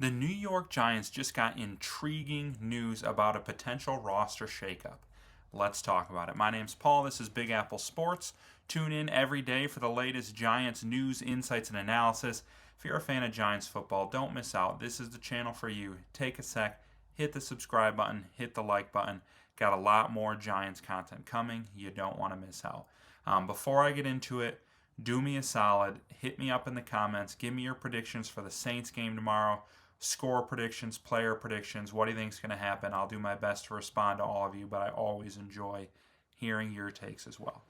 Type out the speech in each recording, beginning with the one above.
The New York Giants just got intriguing news about a potential roster shakeup. Let's talk about it. My name's Paul. This is Big Apple Sports. Tune in every day for the latest Giants news, insights, and analysis. If you're a fan of Giants football, don't miss out. This is the channel for you. Take a sec, hit the subscribe button, hit the like button. Got a lot more Giants content coming. You don't want to miss out. Before I get into it, do me a solid. Hit me up in the comments. Give me your predictions for the Saints game tomorrow. Score predictions, player predictions. What do you think is going to happen? I'll do my best to respond to all of you, but I always enjoy hearing your takes as well.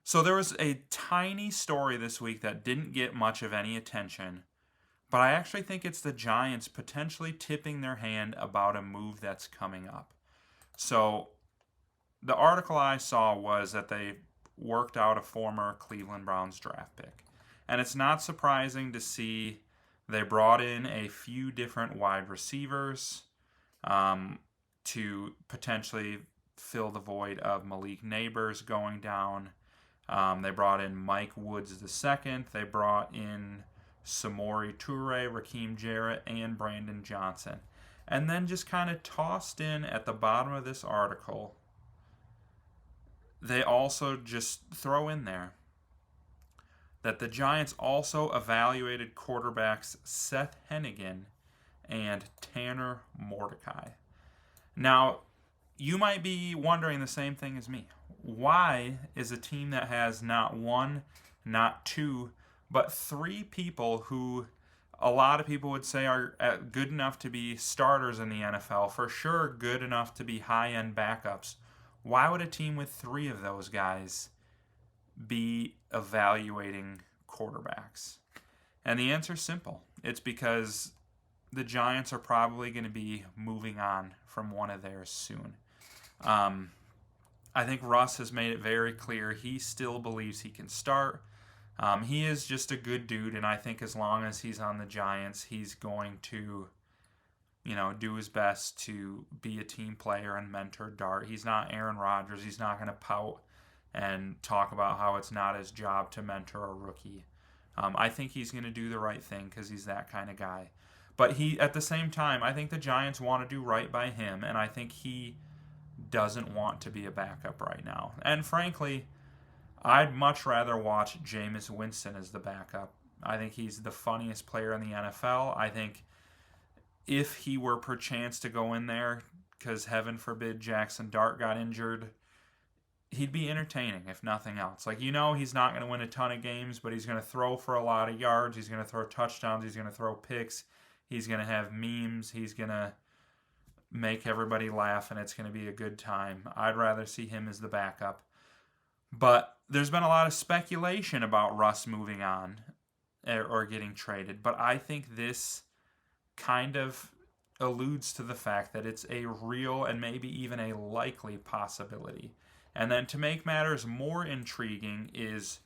So there was a tiny story this week that didn't get much of any attention, but I actually think it's the Giants potentially tipping their hand about a move that's coming up. So the article I saw was that they worked out a former Cleveland Browns draft pick. And it's not surprising to see they brought in a few different wide receivers to potentially fill the void of Malik Neighbors going down. They brought in Mike Woods II. They brought in Samori Toure, Raheem Jarrett, and Brandon Johnson. And then just kind of tossed in at the bottom of this article, they also just throw in there that the Giants also evaluated quarterbacks Seth Hennigan and Tanner Mordecai. Now, you might be wondering the same thing as me. Why is a team that has not one, not two, but three people who a lot of people would say are good enough to be starters in the NFL, for sure good enough to be high-end backups, why would a team with three of those guys be evaluating quarterbacks? And the answer is simple. It's because the Giants are probably going to be moving on from one of theirs soon. I think Russ has made it very clear he still believes he can start. He is just a good dude, and I think as long as he's on the Giants, he's going to do his best to be a team player and mentor Dart. He's not Aaron Rodgers. He's not going to pout and talk about how it's not his job to mentor a rookie. I think he's going to do the right thing because he's that kind of guy. But at the same time, I think the Giants want to do right by him, and I think he doesn't want to be a backup right now. And frankly, I'd much rather watch Jameis Winston as the backup. I think he's the funniest player in the NFL. I think if he were perchance to go in there, because heaven forbid Jackson Dart got injured, he'd be entertaining, if nothing else. He's not going to win a ton of games, but he's going to throw for a lot of yards. He's going to throw touchdowns. He's going to throw picks. He's going to have memes. He's going to make everybody laugh, and it's going to be a good time. I'd rather see him as the backup. But there's been a lot of speculation about Russ moving on or getting traded. But I think this kind of alludes to the fact that it's a real and maybe even a likely possibility. And then to make matters more intriguing is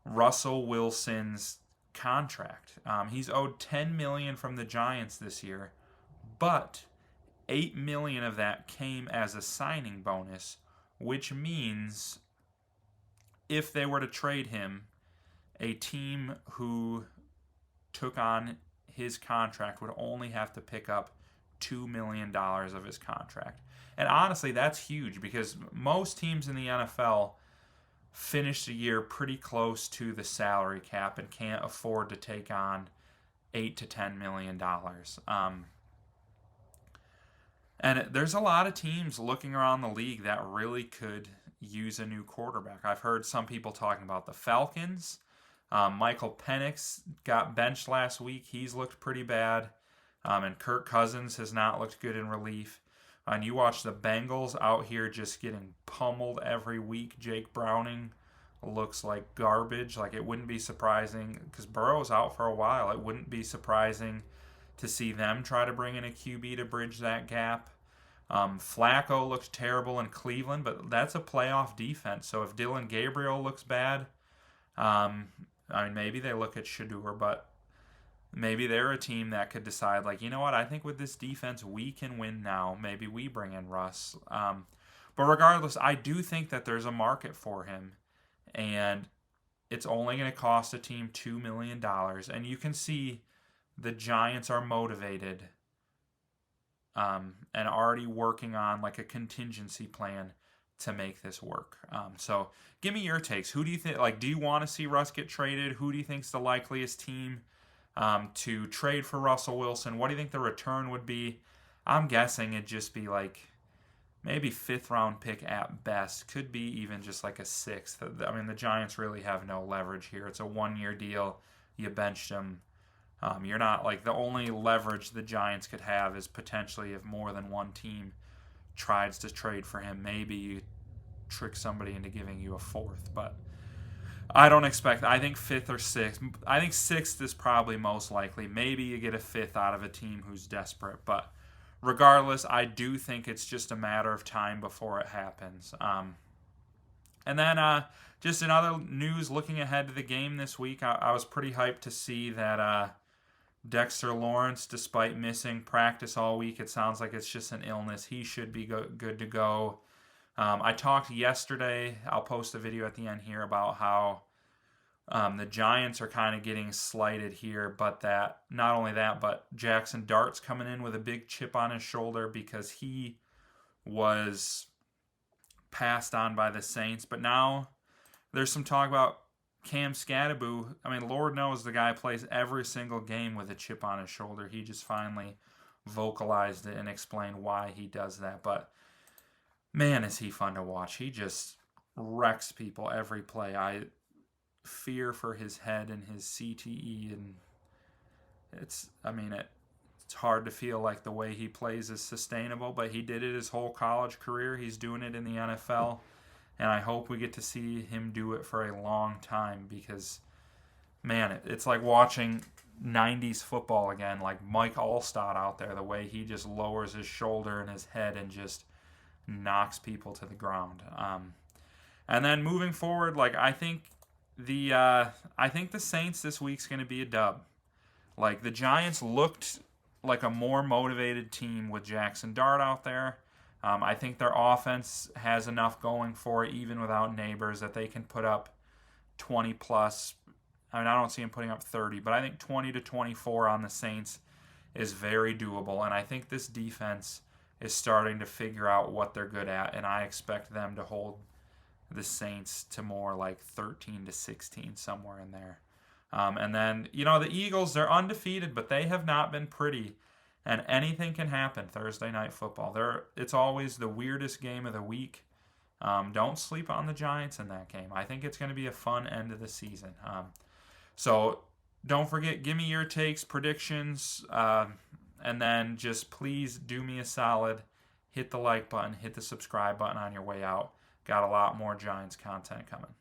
Russell Wilson's contract. He's owed $10 million from the Giants this year, but $8 million of that came as a signing bonus, which means if they were to trade him, a team who took on his contract would only have to pick up $2 million of his contract. And honestly, that's huge because most teams in the NFL finish the year pretty close to the salary cap and can't afford to take on $8 to $10 million. And there's a lot of teams looking around the league that really could use a new quarterback. I've heard some people talking about the Falcons. Michael Penix got benched last week. He's looked pretty bad. And Kirk Cousins has not looked good in relief. And you watch the Bengals out here just getting pummeled every week. Jake Browning looks like garbage. It wouldn't be surprising, because Burrow's out for a while. It wouldn't be surprising to see them try to bring in a QB to bridge that gap. Flacco looked terrible in Cleveland, but that's a playoff defense. So if Dylan Gabriel looks bad, maybe they look at Shador, but maybe they're a team that could decide, I think with this defense we can win now. Maybe we bring in Russ. But regardless, I do think that there's a market for him, and it's only going to cost a team $2 million. And you can see the Giants are motivated and already working on like a contingency plan to make this work. So give me your takes. Who do you think, like, do you want to see Russ get traded? Who do you think's the likeliest team to trade for Russell Wilson? What do you think the return would be? I'm guessing it'd just be like maybe 5th round pick at best. Could be even just like a 6th. I mean, the Giants really have no leverage here. It's a 1-year deal. You benched him. You're not like, the only leverage the Giants could have is potentially if more than one team tries to trade for him. Maybe you trick somebody into giving you a 4th, but I don't expect. I think 5th or 6th. I think 6th is probably most likely. Maybe you get a 5th out of a team who's desperate, but regardless, I do think it's just a matter of time before it happens. And then just in other news, looking ahead to the game this week, I was pretty hyped to see that Dexter Lawrence, despite missing practice all week, it sounds like it's just an illness. He should be good to go. I talked yesterday, I'll post a video at the end here, about how the Giants are kind of getting slighted here, but that not only that, but Jackson Dart's coming in with a big chip on his shoulder because he was passed on by the Saints. But now there's some talk about Cam Scatterbo. I mean, Lord knows the guy plays every single game with a chip on his shoulder. He just finally vocalized it and explained why he does that. But man, is he fun to watch. He just wrecks people every play. I fear for his head and his CTE, and it's hard to feel like the way he plays is sustainable, but he did it his whole college career. He's doing it in the NFL, and I hope we get to see him do it for a long time because, man, it's like watching 90s football again, like Mike Allstott out there, the way he just lowers his shoulder and his head and just knocks people to the ground. And then moving forward, like I think the Saints this week's going to be a dub. Like the Giants looked like a more motivated team with Jackson Dart out there. I think their offense has enough going for it, even without Neighbors, that they can put up 20 plus. I mean, I don't see them putting up 30, but I think 20 to 24 on the Saints is very doable. And I think this defense is starting to figure out what they're good at, and I expect them to hold the Saints to more like 13 to 16, somewhere in there. And then, the Eagles, they're undefeated, but they have not been pretty. And anything can happen Thursday Night Football. It's always the weirdest game of the week. Don't sleep on the Giants in that game. I think it's going to be a fun end of the season. So don't forget, give me your takes, predictions, and then just please do me a solid. Hit the like button, hit the subscribe button on your way out. Got a lot more Giants content coming.